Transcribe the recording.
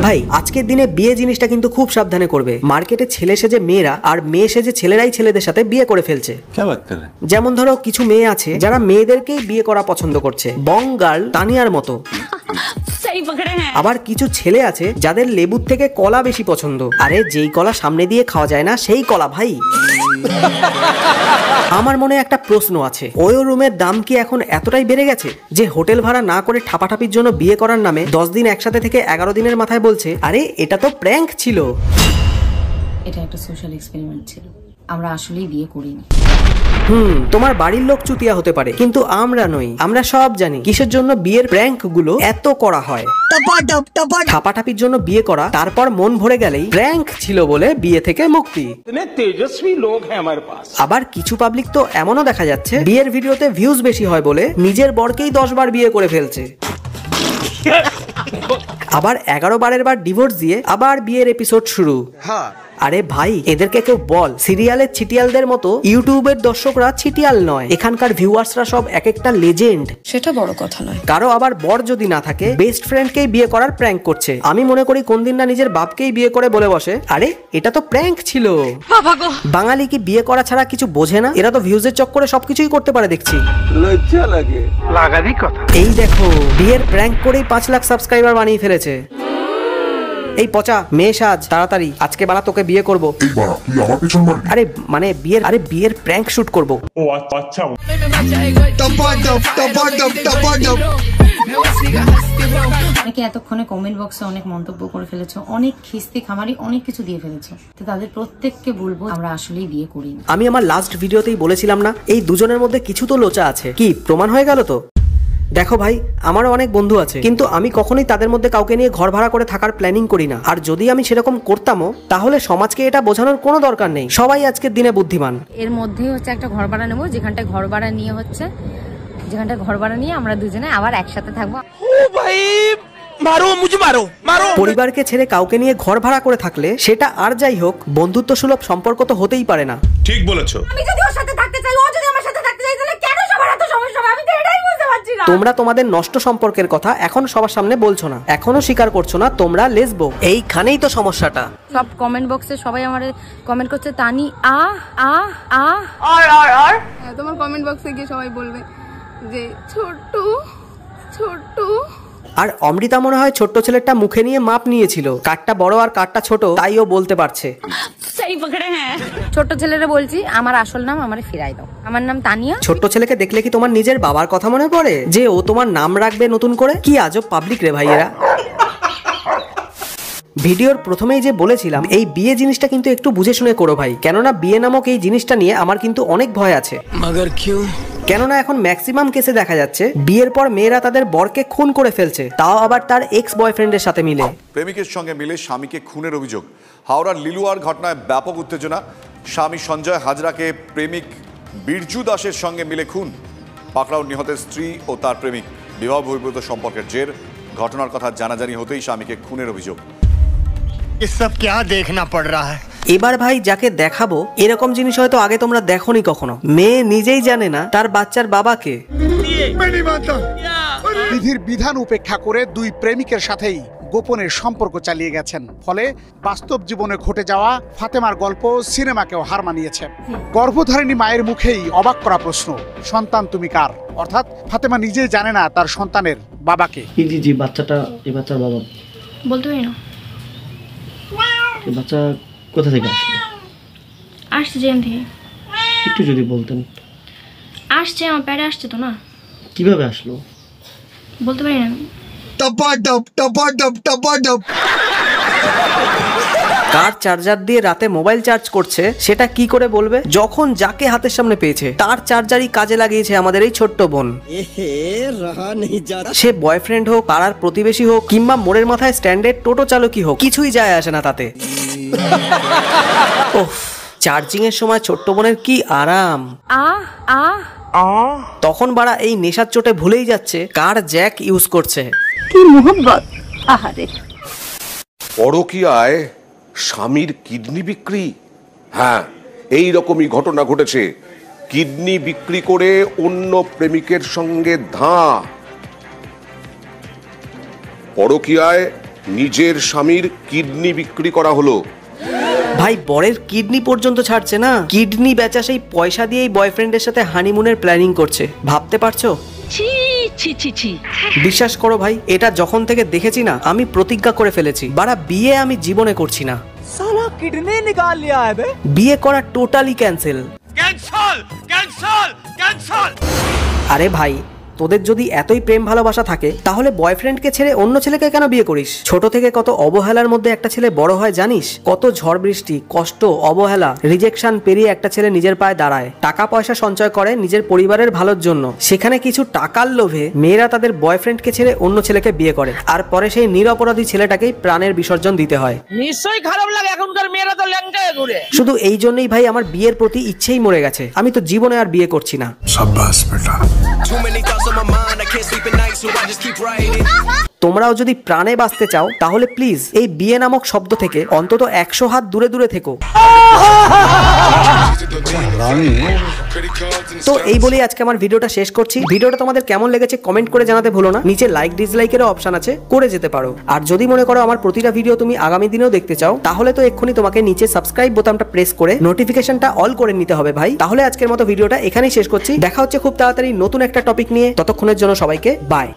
ভাই আজকের দিনে বিয়ে জিনিসটা কিন্তু খুব সাবধানে করবে। মার্কেটে ছেলে সেজে মেয়েরা আর মেয়ে সেজে ছেলেরাই ছেলেদের সাথে বিয়ে করে ফেলছে। যেমন ধরো কিছু মেয়ে আছে যারা মেয়েদেরকেই বিয়ে করা পছন্দ করছে, বং গার্ল তানিয়ার মতো। আবার কিছু ছেলে আছে যাদের লেবুর থেকে কলা বেশি পছন্দ। আরে যেই কলা সামনে দিয়ে খাওয়া যায় না সেই কলা ভাই। আমার মনে একটা প্রশ্ন আছে, ওই রুমের দাম কি এখন এতটাই বেড়ে গেছে যে হোটেল ভাড়া না করে ঠাপাঠাপির জন্য বিয়ে করার নামে 10 দিন একসাথে থেকে 11 দিনের মাথায় বলছে আরে এটা তো প্র্যাঙ্ক ছিল। এটা একটা সোশ্যাল এক্সপেরিমেন্ট ছিল, আমরা আসলেই বিয়ে করিনি। তোমার বাড়ির লোক চুতিয়া হতে পারে কিন্তু আমরা নই। আমরা সব জানি কিসের জন্য বিয়ের প্র্যাঙ্ক গুলো এত করা হয়। ঠাপাঠাপির জন্য বিয়ে করা, তারপর মন ভরে গেলেই প্র্যাঙ্ক ছিল বলে বিয়ে থেকে মুক্তি। তেজস্বী লোক হ্যায় আমার পাস। আবার কিছু পাবলিক তো এমনও দেখা যাচ্ছে বিয়ের ভিডিওতে ভিউজ বেশি হয় বলে নিজের বরকেই 10 বার বিয়ে করে ফেলছে। আবার 11 বারের বার ডিভোর্স দিয়ে আবার বিয়ের এপিসোড শুরু। আরে ভাই এদেরকে কেউ বল, সিরিয়ালের ছিটিয়ালদের মতো ইউটিউবের দর্শকরা ছিটিয়াল নয়, এখানকার ভিউয়ার্সরা সব এক একটা লেজেন্ড। সেটা বড় কথা নয়। কারো আবার বর যদি না থাকে বেস্ট ফ্রেন্ডকেই বিয়ে করার প্র্যাঙ্ক করছে। আমি মনে করি কোন দিন না নিজের বাপকেই বিয়ে করে বলে বসে আরে এটা তো প্র্যাঙ্ক ছিল। বাঙালি কি বিয়ে করা ছাড়া কিছু বোঝে না? এরা তো ভিউজের চক্করে সবকিছুই করতে পারে দেখছি। লজ্জা লাগে, লাগারই কথা। এই দেখো বিয়ের প্র্যাঙ্ক করেই 5 লাখ সাবস্ক্রাইবার বানিয়ে ফেলেছে। এই পচা মেয়ে সাজ তাড়াতাড়ি, আজকে বাড়া তোকে বিয়ে করব। এই বাড়া তুই আমার পেছন মারবি? আরে মানে বিয়ের প্র্যাঙ্ক শুট করব। ও আচ্ছা। অনেকে এতক্ষণে কমেন্ট বক্সে অনেক মন্তব্য করে ফেলেছো, অনেক খিস্তি খামারি অনেক কিছু দিয়ে ফেলেছো। তো তাদের প্রত্যেককে বলবো আমরা আসলেই বিয়ে করিনি। আমি আমার লাস্ট ভিডিওতেই বলেছিলাম না এই দুজনের মধ্যে কিছু তো লোচা আছে। কি প্রমাণ হয়ে গেল তো? দেখো ভাই আমারও অনেক বন্ধু আছে কিন্তু আমি কখনোই তাদের মধ্যে কাউকে নিয়ে ঘর ভাড়া করে থাকার প্ল্যানিং করি না। আর যদি আমি সেরকম করতামও তাহলে সমাজকে এটা বোঝানোর কোনো দরকার নেই, সবাই আজকের দিনে বুদ্ধিমান। এর মধ্যেই হচ্ছে একটা ঘর ভাড়া নেবো, যেখানটায় ঘর ভাড়া নিয়ে আমরা দুজনে আবার একসাথে থাকবো। পরিবারকে ছেড়ে কাউকে নিয়ে ঘর ভাড়া করে থাকলে সেটা আর যাই হোক বন্ধুত্ব সুলভ সম্পর্ক তো হতেই পারে না। ঠিক বলেছো। আমি যদি ওর সাথে থাকতে চাই, ও যদি আমার সাথে থাকতে চাই, তাহলে কেন সবার এত সমস্যা হবে? আমি তো এটাই বুঝতে পারছি না। তোমরা তোমাদের নষ্ট সম্পর্কের কথা এখন সবার সামনে বলছো না, এখনো স্বীকার করছো না তোমরা লেসবো। এইখানেই তো সমস্যাটা। সব কমেন্ট বক্সে সবাই আমারে কমেন্ট করছে তানি তোমার কমেন্ট বক্সে গিয়ে সবাই বলবে যে ছোট্ট। আর অমৃতা মনে হয় ছোট্ট ছেলেটা মুখে নিয়ে মাপ নিয়েছিল, কারটা বড় আর কারটা ছোট তাই ও বলতে পারছে। ছোট্ট ছেলেরা বলছি আমার আসল নাম আমারে ফিরাই দাও, আমার নাম তানিয়া। ছোট্ট ছেলেকে দেখলে কি তোমার নিজের বাবার কথা মনে পড়ে যে ও তোমার নাম রাখবে নতুন করে? কি আজব পাবলিক রে ভাইয়েরা। ভিডিওর প্রথমেই যে বলেছিলাম এই বিয়ে জিনিসটা কিন্তু একটু বুঝে শুনে করো ভাই, কেননা বিয়ে নামক এই জিনিসটা নিয়ে আমার কিন্তু অনেক ভয় আছে। কেননা এখন ম্যাক্সিমাম কেসে দেখা যাচ্ছে বিয়ের পর মেয়েরা তাদের বরকে খুন করে ফেলছে, তাও আবার তার এক্স বয়ফ্রেন্ডের সাথে মিলে। প্রেমিকের সঙ্গে মিলে স্বামীকে খুনের অভিযোগ। হাওড়ার লিলুয়ার ঘটনায় ব্যাপক উত্তেজনা। স্বামী সঞ্জয় হাজরাকে প্রেমিক বিরজু দাসের সঙ্গে মিলে খুন। পাকড়াও নিহতের স্ত্রী ও তার প্রেমিক। বিবাহ বহির্ভূত সম্পর্কের জের। ঘটনার কথা জানাজানি হতেই স্বামীকে খুনের অভিযোগ। এবার ভাই যাকে দেখাবো এরকম জিনিস হয়তো আগে তোমরা দেখোনি কখনো। মেয়ে নিজেই জানে না তার বাচ্চার বাবাকে। বিধির বিধান উপেক্ষা করে দুই প্রেমিকের সাথেই গোপনের সম্পর্ক চালিয়ে গেছেন। ফলে বাস্তব জীবনে ঘটে যাওয়া ফাতেমার গল্প সিনেমাকেও হার মানিয়েছে। গর্ভধারিণী মায়ের মুখেই অবাক করা প্রশ্ন, সন্তান তুমি কার? অর্থাৎ ফাতেমা নিজেই জানে না তার সন্তানের বাবাকে। জি বাচ্চাটা, এই বাচ্চার বাবা বলতে পারি না। এই বাচ্চা কোথা থেকে আসলো? আসছে জেন থেকে। একটু যদি বলতেন। আসছে আমার প্যারে আসছে তো না। কিভাবে আসলো বলতে পারি না। কার চার্জার দিয়ে রাতে মোবাইল চার্জ করছে সেটা কি করে বলবে যখন যাকে হাতের সামনে পেয়েছে তার চার্জারই কাজে লাগিয়েছে আমাদের এই ছোট্ট বোন। সে বয়ফ্রেন্ড হোক, পাড়ার প্রতিবেশী হোক, কিংবা মোড়ের মাথায় স্ট্যান্ডার্ড টোটো চালকই হোক, কিছুই যায় আসে না তাতে। ওহ, চার্জিং এর সময় ছোট্ট বোনের কি আরাম। তখন বাড়া এই নেশার চোটে ভুলেই যাচ্ছে কার জ্যাক ইউজ করছে। কি মোহব্বত। আহারে। পরকীয়ায় স্বামীর কিডনি বিক্রি। হ্যাঁ, এই রকমই ঘটনা ঘটেছে। কিডনি বিক্রি করে অন্য প্রেমিকের সঙ্গে ধাঁ। পরকীয়ায় নিজের স্বামীর কিডনি বিক্রি করা হলো। ভাই বরের কিডনি পর্যন্ত ছাড়ছে না, কিডনি বেচা সেই পয়সা দিয়েই বয়ফ্রেন্ডের সাথে হানিমুনের প্ল্যানিং করছে। ভাবতে পারছো? ছি ছি ছি ছি। বিশ্বাস করো ভাই, এটা যখন থেকে দেখেছি না, আমি প্রতিজ্ঞা করে ফেলেছি বাড়া বিয়ে আমি জীবনে করছি না। साला किडनी निकाल लिया है बे। বিয়ে করা টোটালি ক্যান্সেল। আরে ভাই, তোদের যদি এতই প্রেম ভালোবাসা থাকে তাহলে বয়ফ্রেন্ডকে ছেড়ে অন্য ছেলেকে কেন বিয়ে করিস? ছোট থেকে কত অবহেলার মধ্যে একটা ছেলে বড় হয় জানিস? কত ঝড় বৃষ্টি, কষ্ট, অবহেলা, রিজেকশন পেরিয়ে একটা ছেলে নিজের পায়ে দাঁড়ায়, টাকা পয়সা সঞ্চয় করে নিজের পরিবারের ভালোর জন্য। সেখানে কিছু টাকার লোভে মেয়েরা তাদের বয়ফ্রেন্ডকে ছেড়ে অন্য ছেলেকে বিয়ে করে, আর পরে সেই নিরপরাধী ছেলেটাকেই প্রাণের বিসর্জন দিতে হয়। নিশ্চয়ই খারাপ লাগে, এখনকার মেয়েরা তো ল্যাংটায় ঘুরে। শুধু এই জন্যই ভাই আমার বিয়ের প্রতি ইচ্ছেই মরে গেছে। আমি তো জীবনে আর বিয়ে করছি না। তোমরাও যদি প্রাণে বাঁচতে চাও তাহলে প্লিজ এই বিয়ে নামক শব্দ থেকে অন্তত 100 হাত দূরে দূরে থেকো। তো এই বলেই আজকে আমার ভিডিওটা শেষ করছি। ভিডিওটা তোমাদের কেমন লেগেছে কমেন্ট করে জানাতে ভুলো না। নিচে লাইক ডিসলাইকেরও অপশন আছে, করে যেতে পারো। আর যদি মনে করো আমার প্রতিটা ভিডিও তুমি আগামী দিনেও দেখতে চাও, তাহলে তো এক্ষুনি তোমাকে নিচে সাবস্ক্রাইব বোতামটা প্রেস করে নোটিফিকেশনটা অল করে নিতে হবে ভাই। তাহলে আজকের মতো ভিডিওটা এখানেই শেষ করছি। দেখা হচ্ছে খুব তাড়াতাড়ি নতুন একটা টপিক নিয়ে। ততক্ষণের জন্য সবাইকে বাই।